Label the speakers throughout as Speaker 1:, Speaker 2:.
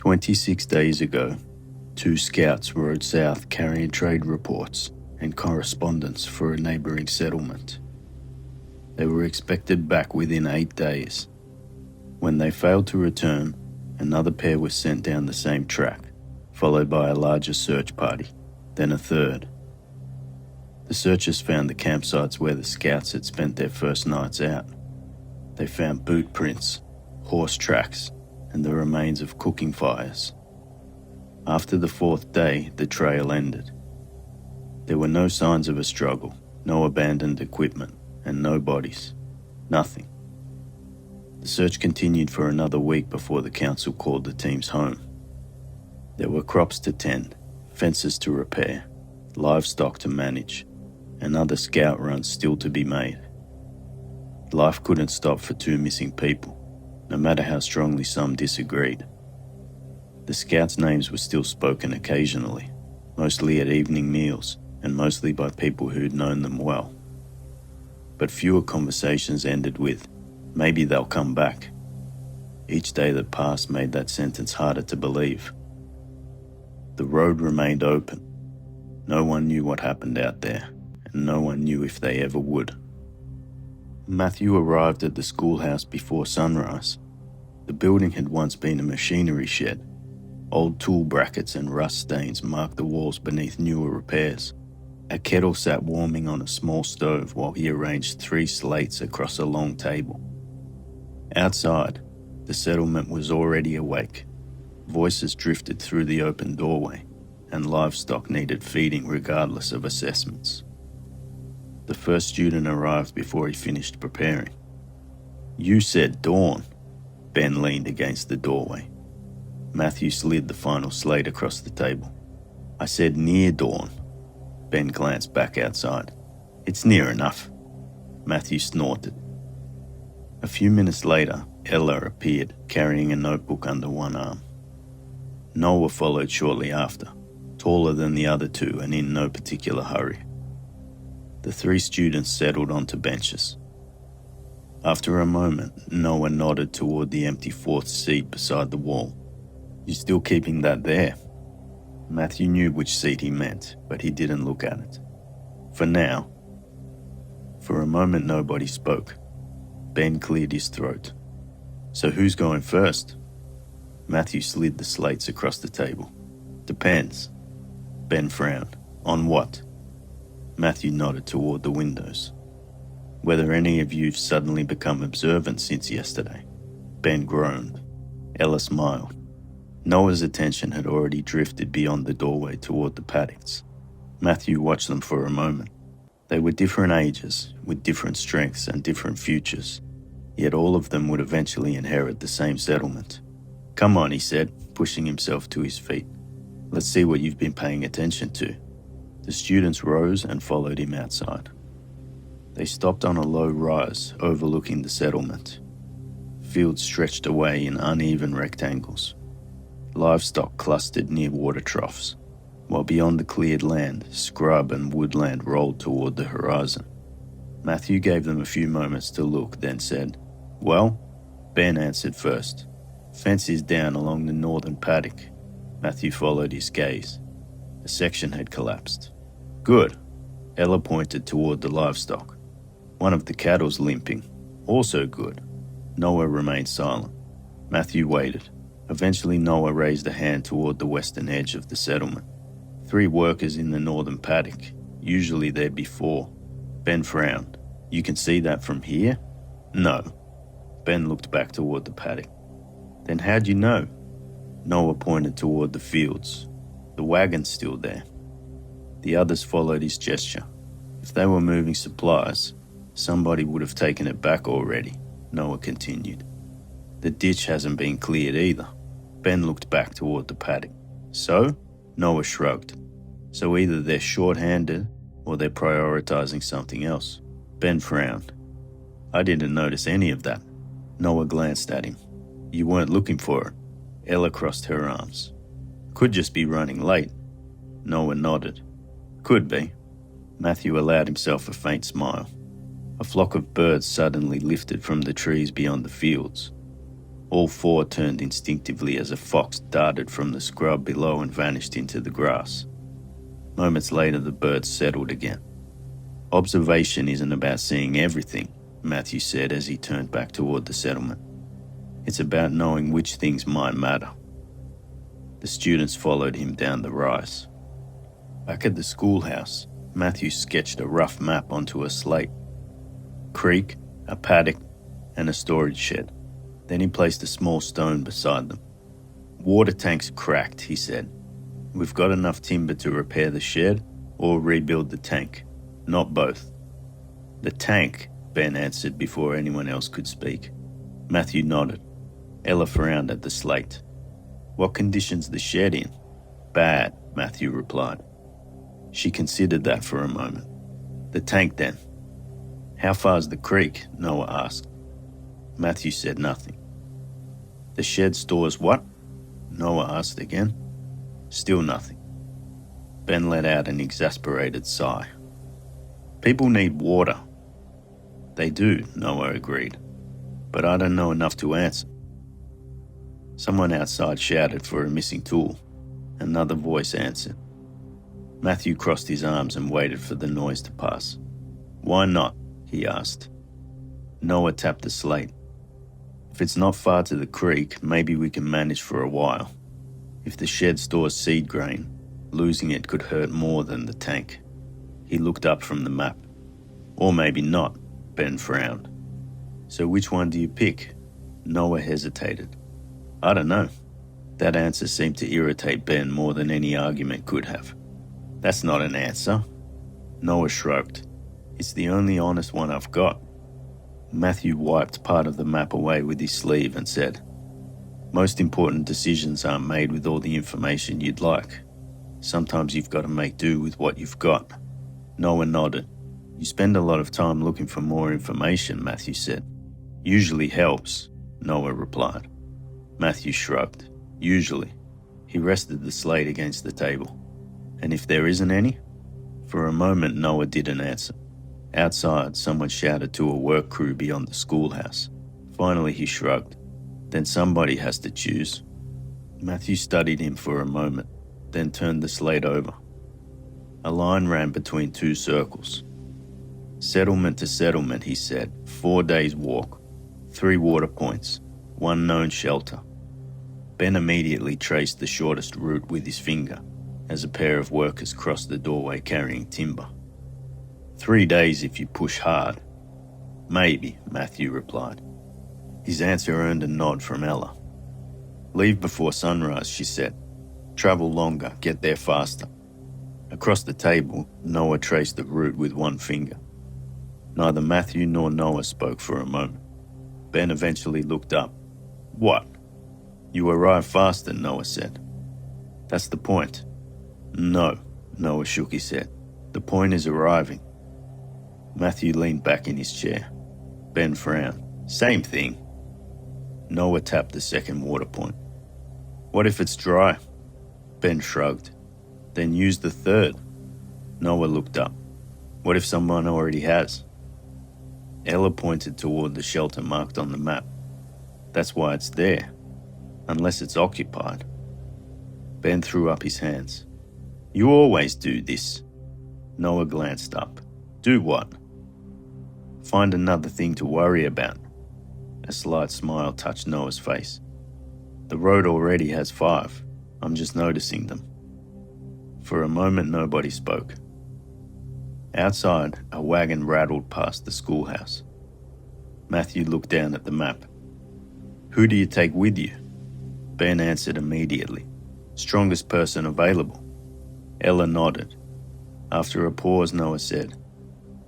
Speaker 1: 26 days ago, 2 scouts rode south carrying trade reports and correspondence for a neighbouring settlement. They were expected back within 8 days. When they failed to return, another pair was sent down the same track, followed by a larger search party, then a third. The searchers found the campsites where the scouts had spent their first nights out. They found boot prints, horse tracks, and the remains of cooking fires. After the 4th day, the trail ended. There were no signs of a struggle, no abandoned equipment, and no bodies. Nothing. The search continued for another week before the council called the teams home. There were crops to tend, fences to repair, livestock to manage, and other scout runs still to be made. Life couldn't stop for 2 missing people, no matter how strongly some disagreed. The scouts' names were still spoken occasionally, mostly at evening meals, and mostly by people who'd known them well. But fewer conversations ended with, "Maybe they'll come back." Each day that passed made that sentence harder to believe. The road remained open. No one knew what happened out there, and no one knew if they ever would. Matthew arrived at the schoolhouse before sunrise. The building had once been a machinery shed. Old tool brackets and rust stains marked the walls beneath newer repairs. A kettle sat warming on a small stove while he arranged 3 slates across a long table. Outside, the settlement was already awake. Voices drifted through the open doorway, and livestock needed feeding regardless of assessments. The first student arrived before he finished preparing. "You said dawn." Ben leaned against the doorway. Matthew slid the final slate across the table. "I said near dawn." Ben glanced back outside. "It's near enough." Matthew snorted. A few minutes later, Ella appeared, carrying a notebook under one arm. Noah followed shortly after, taller than the other 2 and in no particular hurry. The 3 students settled onto benches. After a moment, Noah nodded toward the empty 4th seat beside the wall. "You still keeping that there?" Matthew knew which seat he meant, but he didn't look at it. "For now." For a moment nobody spoke. Ben cleared his throat. "So who's going first?" Matthew slid the slates across the table. "Depends." Ben frowned. "On what?" Matthew nodded toward the windows. "Whether any of you've suddenly become observant since yesterday." Ben groaned. Ella smiled. Noah's attention had already drifted beyond the doorway toward the paddocks. Matthew watched them for a moment. They were different ages, with different strengths and different futures, yet all of them would eventually inherit the same settlement. "Come on," he said, pushing himself to his feet. "Let's see what you've been paying attention to." The students rose and followed him outside. They stopped on a low rise overlooking the settlement. Fields stretched away in uneven rectangles. Livestock clustered near water troughs, while beyond the cleared land, scrub and woodland rolled toward the horizon. Matthew gave them a few moments to look, then said, "Well?" Ben answered first. "Fence is down along the northern paddock." Matthew followed his gaze. A section had collapsed. "Good." Ella pointed toward the livestock. "One of the cattle's limping. Also good." Noah remained silent. Matthew waited. Eventually Noah raised a hand toward the western edge of the settlement. 3 workers in the northern paddock. Usually there'd be 4. Ben frowned. "You can see that from here?" "No." Ben looked back toward the paddock. "Then how'd you know?" Noah pointed toward the fields. "The wagon's still there." The others followed his gesture. "If they were moving supplies, somebody would have taken it back already," Noah continued. "The ditch hasn't been cleared either." Ben looked back toward the paddock. "So?" Noah shrugged. "So either they're short-handed or they're prioritizing something else." Ben frowned. "I didn't notice any of that." Noah glanced at him. "You weren't looking for it." Ella crossed her arms. "Could just be running late." Noah nodded. "Could be." Matthew allowed himself a faint smile. A flock of birds suddenly lifted from the trees beyond the fields. All four turned instinctively as a fox darted from the scrub below and vanished into the grass. Moments later, the birds settled again. Observation isn't about seeing everything, Matthew said as he turned back toward the settlement. It's about knowing which things might matter. The students followed him down the rise. Back at the schoolhouse, Matthew sketched a rough map onto a slate. Creek, a paddock, and a storage shed. Then he placed a small stone beside them. Water tank's cracked, he said. We've got enough timber to repair the shed or rebuild the tank. Not both. The tank, Ben answered before anyone else could speak. Matthew nodded. Ella frowned at the slate. What condition's the shed in? Bad, Matthew replied. She considered that for a moment. The tank then. How far's the creek? Noah asked. Matthew said nothing. The shed stores what? Noah asked again. Still nothing. Ben let out an exasperated sigh. People need water. They do, Noah agreed. But I don't know enough to answer. Someone outside shouted for a missing tool. Another voice answered. Matthew crossed his arms and waited for the noise to pass. Why not? He asked. Noah tapped the slate. If it's not far to the creek, maybe we can manage for a while. If the shed stores seed grain, losing it could hurt more than the tank. He looked up from the map. Or maybe not, Ben frowned. So which one do you pick? Noah hesitated. I don't know. That answer seemed to irritate Ben more than any argument could have. That's not an answer. Noah shrugged. It's the only honest one I've got. Matthew wiped part of the map away with his sleeve and said, Most important decisions aren't made with all the information you'd like. Sometimes you've got to make do with what you've got. Noah nodded. You spend a lot of time looking for more information, Matthew said. Usually helps, Noah replied. Matthew shrugged. Usually. He rested the slate against the table. And if there isn't any? For a moment, Noah didn't answer. Outside, someone shouted to a work crew beyond the schoolhouse. Finally, he shrugged. Then somebody has to choose. Matthew studied him for a moment, then turned the slate over. A line ran between two circles. Settlement to settlement, he said. 4 days' walk. 3 water points. 1 known shelter. Ben immediately traced the shortest route with his finger, as a pair of workers crossed the doorway carrying timber. 3 days if you push hard. Maybe, Matthew replied. His answer earned a nod from Ella. Leave before sunrise, she said. Travel longer, get there faster. Across the table, Noah traced the route with 1 finger. Neither Matthew nor Noah spoke for a moment. Ben eventually looked up. What? You arrive faster, Noah said. That's the point. No, Noah shook his head. The point is arriving. Matthew leaned back in his chair. Ben frowned. Same thing. Noah tapped the second water point. What if it's dry? Ben shrugged. Then use the third. Noah looked up. What if someone already has? Ella pointed toward the shelter marked on the map. That's why it's there. Unless it's occupied. Ben threw up his hands. You always do this. Noah glanced up. Do what? Find another thing to worry about. A slight smile touched Noah's face. The road already has 5. I'm just noticing them. For a moment, nobody spoke. Outside, a wagon rattled past the schoolhouse. Matthew looked down at the map. Who do you take with you? Ben answered immediately. Strongest person available. Ella nodded. After a pause, Noah said,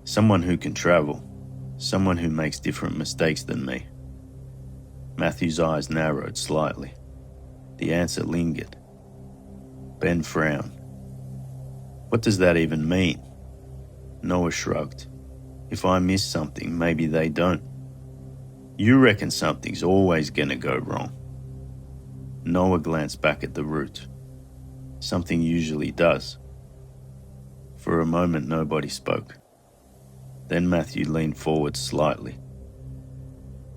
Speaker 1: Someone who can travel. Someone who makes different mistakes than me. Matthew's eyes narrowed slightly. The answer lingered. Ben frowned. What does that even mean? Noah shrugged. If I miss something, maybe they don't. You reckon something's always gonna go wrong. Noah glanced back at the route. Something usually does. For a moment, nobody spoke. Then Matthew leaned forward slightly.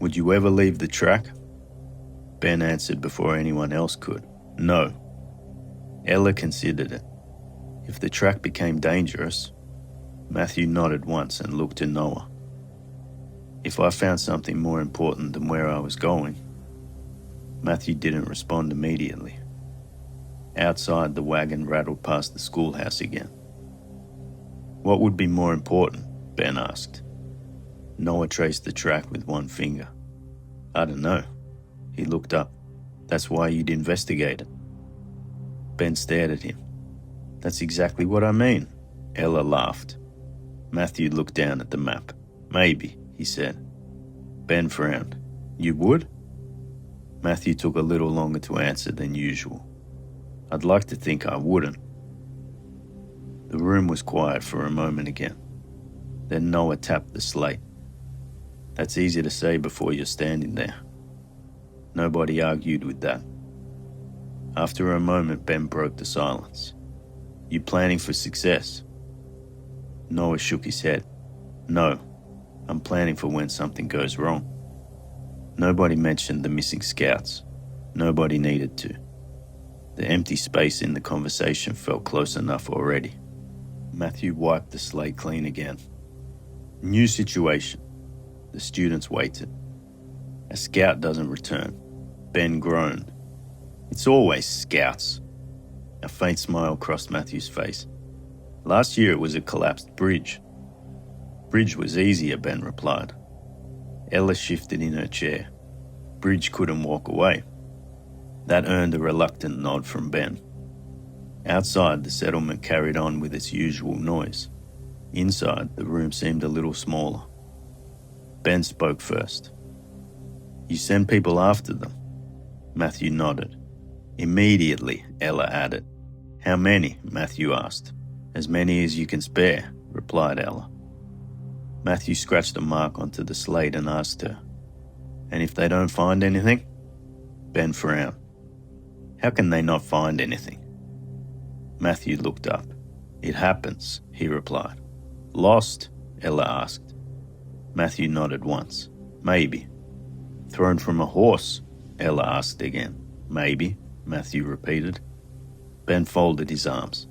Speaker 1: Would you ever leave the track? Ben answered before anyone else could. No. Ella considered it. If the track became dangerous, Matthew nodded once and looked to Noah. If I found something more important than where I was going. Matthew didn't respond immediately. Outside, the wagon rattled past the schoolhouse again. What would be more important? Ben asked. Noah traced the track with one finger. I don't know. He looked up. That's why you'd investigate it. Ben stared at him. That's exactly what I mean. Ella laughed. Matthew looked down at the map. Maybe, he said. Ben frowned. You would? Matthew took a little longer to answer than usual. I'd like to think I wouldn't. The room was quiet for a moment again. Then Noah tapped the slate. That's easy to say before you're standing there. Nobody argued with that. After a moment, Ben broke the silence. You planning for success? Noah shook his head. No, I'm planning for when something goes wrong. Nobody mentioned the missing scouts. Nobody needed to. The empty space in the conversation felt close enough already. Matthew wiped the slate clean again. New situation. The students waited. A scout doesn't return. Ben groaned. It's always scouts. A faint smile crossed Matthew's face. Last year it was a collapsed bridge. Bridge was easier, Ben replied. Ella shifted in her chair. Bridge couldn't walk away. That earned a reluctant nod from Ben. Outside, the settlement carried on with its usual noise. Inside, the room seemed a little smaller. Ben spoke first. You send people after them? Matthew nodded. Immediately, Ella added. How many? Matthew asked. As many as you can spare, replied Ella. Matthew scratched a mark onto the slate and asked her, And if they don't find anything? Ben frowned. How can they not find anything? Matthew looked up. It happens, he replied. Lost? Ella asked. Matthew nodded once. Maybe. Thrown from a horse? Ella asked again. Maybe, Matthew repeated. Ben folded his arms.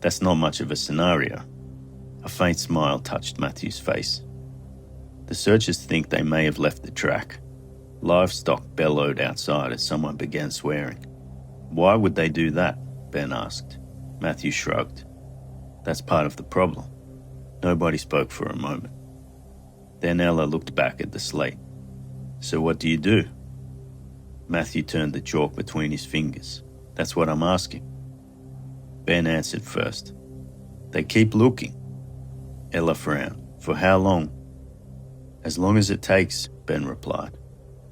Speaker 1: That's not much of a scenario. A faint smile touched Matthew's face. The searchers think they may have left the track. Livestock bellowed outside as someone began swearing. Why would they do that? Ben asked. Matthew shrugged. That's part of the problem. Nobody spoke for a moment. Then Ella looked back at the slate. So what do you do? Matthew turned the chalk between his fingers. That's what I'm asking. Ben answered first. They keep looking. Ella frowned. For how long? As long as it takes, Ben replied.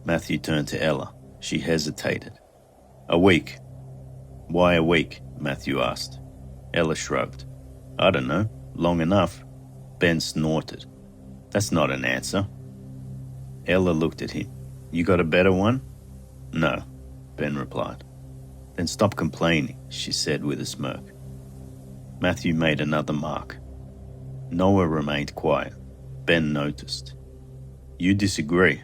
Speaker 1: Matthew turned to Ella. She hesitated. A week. Why a week? Matthew asked. Ella shrugged. I don't know. Long enough. Ben snorted. That's not an answer. Ella looked at him. You got a better one? No, Ben replied. Then stop complaining, she said with a smirk. Matthew made another mark. Noah remained quiet. Ben noticed. You disagree?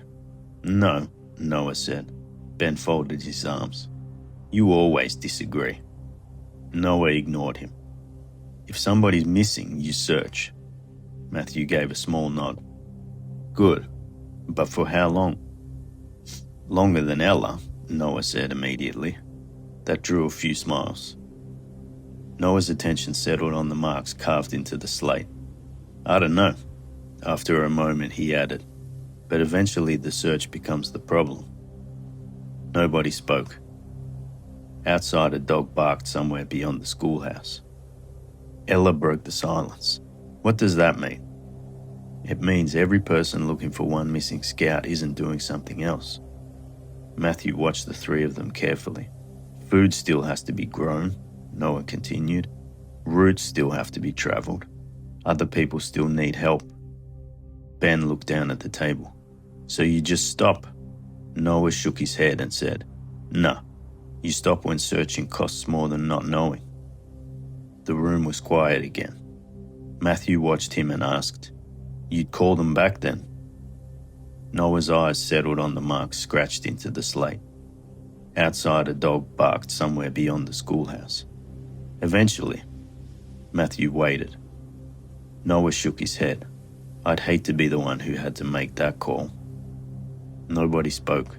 Speaker 1: No, Noah said. Ben folded his arms. You always disagree. Noah ignored him. If somebody's missing, you search. Matthew gave a small nod. Good, but for how long? Longer than Ella, Noah said immediately. That drew a few smiles. Noah's attention settled on the marks carved into the slate. I don't know. After a moment, he added, but eventually the search becomes the problem. Nobody spoke. Outside, a dog barked somewhere beyond the schoolhouse. Ella broke the silence. What does that mean? It means every person looking for one missing scout isn't doing something else. Matthew watched the three of them carefully. Food still has to be grown, Noah continued. Routes still have to be travelled. Other people still need help. Ben looked down at the table. So you just stop? Noah shook his head and said, No. You stop when searching costs more than not knowing. The room was quiet again. Matthew watched him and asked, You'd call them back then? Noah's eyes settled on the marks scratched into the slate. Outside, a dog barked somewhere beyond the schoolhouse. Eventually, Matthew waited. Noah shook his head. I'd hate to be the one who had to make that call. Nobody spoke.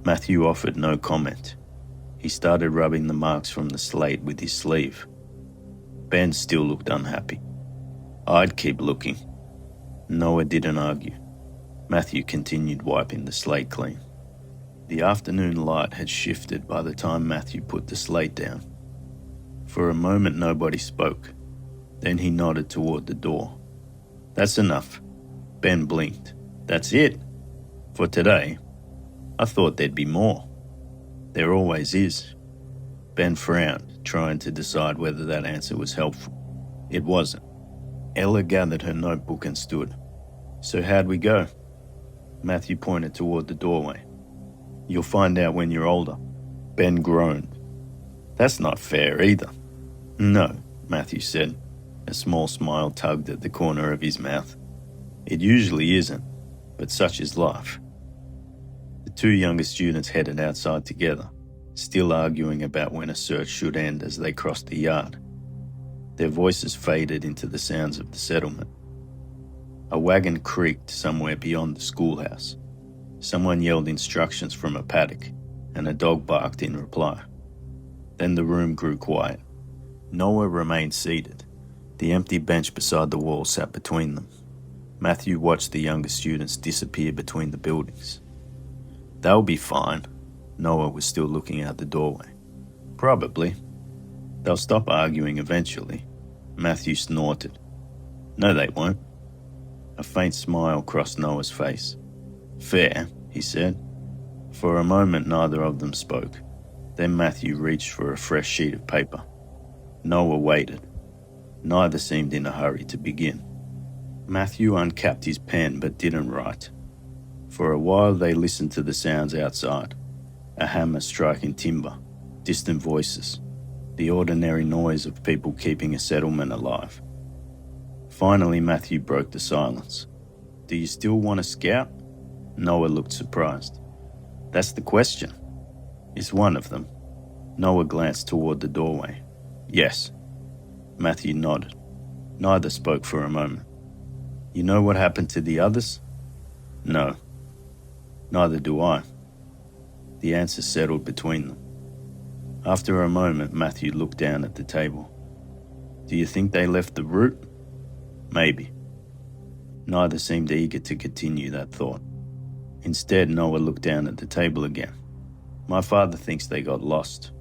Speaker 1: Matthew offered no comment. He started rubbing the marks from the slate with his sleeve. Ben still looked unhappy. I'd keep looking. Noah didn't argue. Matthew continued wiping the slate clean. The afternoon light had shifted by the time Matthew put the slate down. For a moment nobody spoke. Then he nodded toward the door. That's enough. Ben blinked. That's it? For today? I thought there'd be more. There always is. Ben frowned, trying to decide whether that answer was helpful. It wasn't. Ella gathered her notebook and stood. So how'd we go? Matthew pointed toward the doorway. You'll find out when you're older. Ben groaned. That's not fair either. No, Matthew said. A small smile tugged at the corner of his mouth. It usually isn't, but such is life. The two younger students headed outside together, still arguing about when a search should end as they crossed the yard. Their voices faded into the sounds of the settlement. A wagon creaked somewhere beyond the schoolhouse. Someone yelled instructions from a paddock, and a dog barked in reply. Then the room grew quiet. Noah remained seated. The empty bench beside the wall sat between them. Matthew watched the younger students disappear between the buildings. They'll be fine. Noah was still looking out the doorway. Probably. They'll stop arguing eventually. Matthew snorted. No, they won't. A faint smile crossed Noah's face. Fair, he said. For a moment neither of them spoke. Then Matthew reached for a fresh sheet of paper. Noah waited. Neither seemed in a hurry to begin. Matthew uncapped his pen but didn't write. For a while they listened to the sounds outside. A hammer striking timber, distant voices, the ordinary noise of people keeping a settlement alive. Finally Matthew broke the silence. Do you still want to scout? Noah looked surprised. That's the question. Is one of them? Noah glanced toward the doorway. Yes. Matthew nodded. Neither spoke for a moment. You know what happened to the others? No. Neither do I. The answer settled between them. After a moment, Matthew looked down at the table. Do you think they left the route? Maybe. Neither seemed eager to continue that thought. Instead, Noah looked down at the table again. My father thinks they got lost.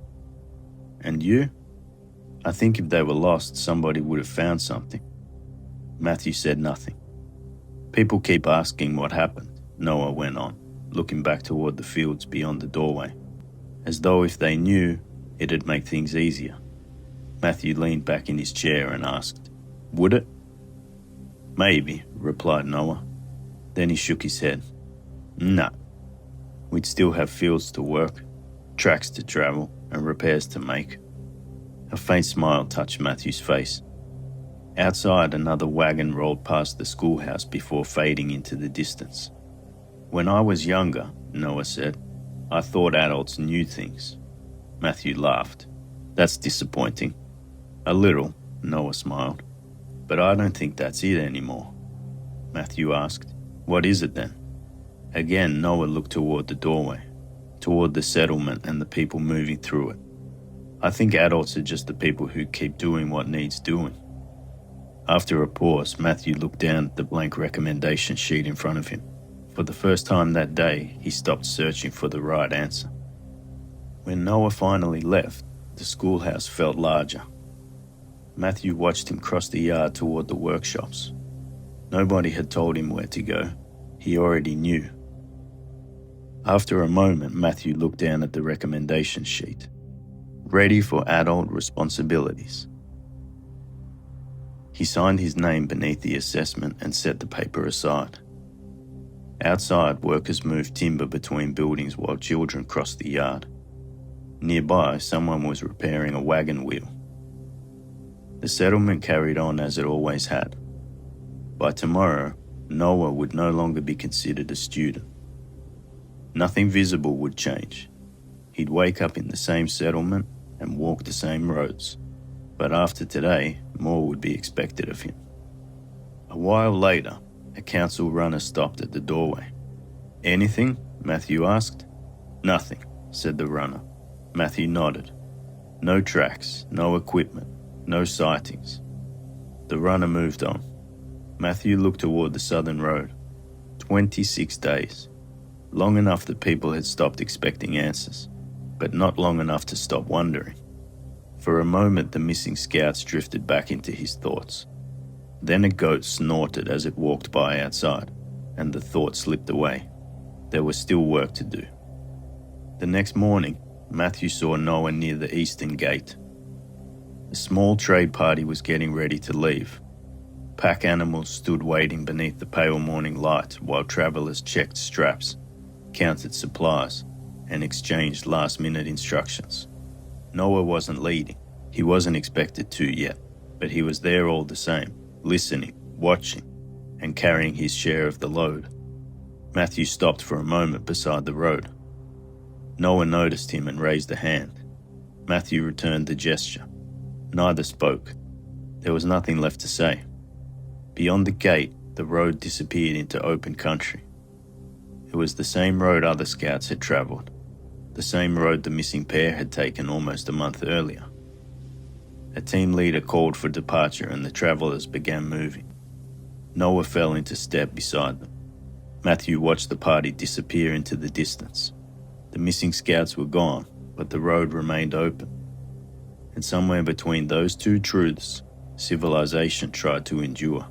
Speaker 1: And you? I think if they were lost, somebody would have found something. Matthew said nothing. People keep asking what happened, Noah went on, looking back toward the fields beyond the doorway, as though if they knew, it'd make things easier. Matthew leaned back in his chair and asked, Would it? Maybe, replied Noah. Then he shook his head. Nah. We'd still have fields to work, tracks to travel, and repairs to make. A faint smile touched Matthew's face. Outside, another wagon rolled past the schoolhouse before fading into the distance. When I was younger, Noah said, I thought adults knew things. Matthew laughed. That's disappointing. A little, Noah smiled. But I don't think that's it anymore. Matthew asked, What is it then? Again, Noah looked toward the doorway, toward the settlement and the people moving through it. I think adults are just the people who keep doing what needs doing. After a pause, Matthew looked down at the blank recommendation sheet in front of him. For the first time that day, he stopped searching for the right answer. When Noah finally left, the schoolhouse felt larger. Matthew watched him cross the yard toward the workshops. Nobody had told him where to go. He already knew. After a moment, Matthew looked down at the recommendation sheet. Ready for adult responsibilities. He signed his name beneath the assessment and set the paper aside. Outside, workers moved timber between buildings while children crossed the yard. Nearby, someone was repairing a wagon wheel. The settlement carried on as it always had. By tomorrow, Noah would no longer be considered a student. Nothing visible would change. He'd wake up in the same settlement and walk the same roads, but after today, more would be expected of him. A while later, a council runner stopped at the doorway. "Anything?" Matthew asked. "Nothing," said the runner. Matthew nodded. No tracks, no equipment, no sightings. The runner moved on. Matthew looked toward the southern road. 26 days. Long enough that people had stopped expecting answers, but not long enough to stop wondering. For a moment, the missing scouts drifted back into his thoughts. Then a goat snorted as it walked by outside, and the thought slipped away. There was still work to do. The next morning, Matthew saw Noah near the eastern gate. A small trade party was getting ready to leave. Pack animals stood waiting beneath the pale morning light while travelers checked straps, counted supplies, and exchanged last-minute instructions. Noah wasn't leading. He wasn't expected to yet, but he was there all the same, listening, watching, and carrying his share of the load. Matthew stopped for a moment beside the road. Noah noticed him and raised a hand. Matthew returned the gesture. Neither spoke. There was nothing left to say. Beyond the gate, the road disappeared into open country. It was the same road other scouts had travelled, the same road the missing pair had taken almost a month earlier. A team leader called for departure and the travellers began moving. Noah fell into step beside them. Matthew watched the party disappear into the distance. The missing scouts were gone, but the road remained open. And somewhere between those two truths, civilization tried to endure.